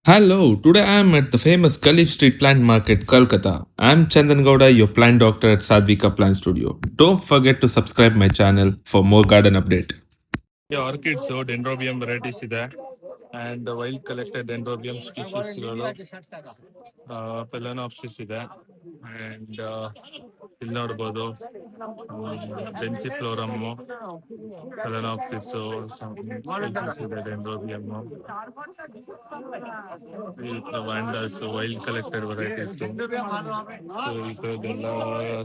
Hello, today I am at the famous Khalif Street Plant Market, Kolkata. I am Chandan Gowda, your plant doctor at Sadvika Plant Studio. Don't forget to subscribe my channel for more garden update. Orchids dendrobium varieties ಇದೆ and wild collected dendrobium ಸ್ಪೀಸೀಸ್ಗಳು phalaenopsis ಇದೆ and ಇಲ್ಲಿ ನೋಡ್ಬೋದು ಬೆನ್ಸಿಫ್ಲೋರಮ್ಮು ಫೆಲೋನಾಪ್ಸಿಸ್ species ಇದೆ ಡೆಂಡ್ರೋಬಿಯಮ್ ಈ ಥರ ವ್ಯಾಂಡಲ್ಸ್ wild collected varieties so ಈ ಥರದ್ದೆಲ್ಲ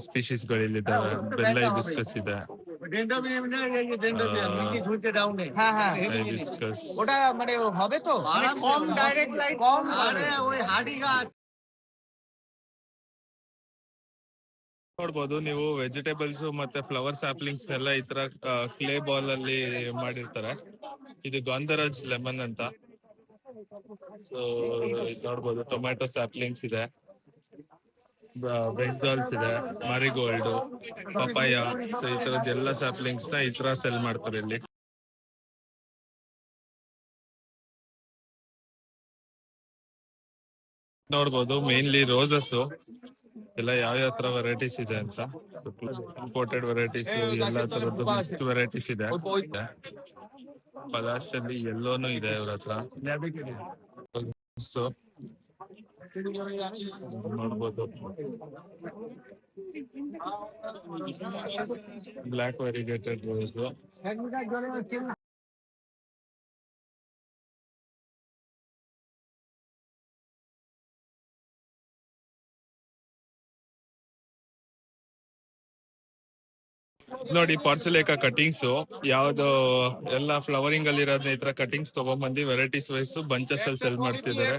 ಸ್ಪೀಶೀಸ್ಗಳಿಲ್ಲಿದ್ದಾವೆ ಬೆಲ್ಲ ಹಿಬಿಸ್ಕಸ್ ಇದೆ হাইবিস্কাস ওটা মানে হবে তো মানে কম ডাইরেক্ট লাইট কম আরে ওই হাড়ি গাছ ನೋಡ್ಬೋದು ನೀವು ವೆಜಿಟೇಬಲ್ಸ್ ಮತ್ತೆ ಫ್ಲವರ್ ಸ್ಯಾಪ್ಲಿಂಗ್ಸ್ ಎಲ್ಲ ಈ ತರ ಕ್ಲೇ ಬಾಲ್ ಅಲ್ಲಿ ಮಾಡಿರ್ತಾರೆ. ಇದು ಗಾಂಧರಾಜ್ ಲೆಮನ್ ಅಂತ. ಸೊ ನೋಡ್ಬೋದು ಟೊಮ್ಯಾಟೊ ಸ್ಯಾಪ್ಲಿಂಗ್ಸ್ ಇದೆ, ಬ್ರಿಂಜಾಲ್ಸ್ ಇದೆ, ಮಾರಿಗೋಲ್ಡ್, ಪಪಾಯ. ಸೊ ಈ ತರದ್ ಎಲ್ಲ ಸ್ಯಾಪ್ಲಿಂಗ್ಸ್ ನ ಈ ತರ ಸೆಲ್ ಮಾಡ್ತಾರೆ ಇಲ್ಲಿ. ನೋಡ್ಬೋದು ಮೇನ್ಲಿ ರೋಸಸ್ ಎಲ್ಲ ಯಾವ ತರ ವೆರೈಟೀಸ್ ಇದೆ ಅಂತ. ಇಂಪೋರ್ಟೆಡ್ ವೆರೈಟೀಸ್ ಎಲ್ಲ ತರದ್ದು ಮಿಕ್ಸ್ಡ್ ವೆರೈಟೀಸ್ ಇದೆ. ಲಾಸ್ಟ್ ಅಲ್ಲಿ ಎಲ್ಲೋನು ಇದೆ ಇವ್ರ ಹತ್ರ. ಸೊ ನೋಡ್ಬೋದು ಬ್ಲಾಕ್ ವೆರಿಗೇಟೆಡ್ ರೋಸ್. ನೋಡಿ ಪಾರ್ಚುಲೇಕ ಕಟಿಂಗ್ಸ್ ಯಾವ್ದು ಎಲ್ಲ ಫ್ಲವರಿಂಗ್ ಅಲ್ಲಿ ಇರೋದ್ನ ಈ ತರ ಕಟಿಂಗ್ಸ್ ತಗೊಂಡ್ಬಂದು ವೆರೈಟೀಸ್ ವೈಸ್ ಬಂಚಸ್ ಅಲ್ಲಿ ಸೆಲ್ ಮಾಡ್ತಿದ್ದಾರೆ.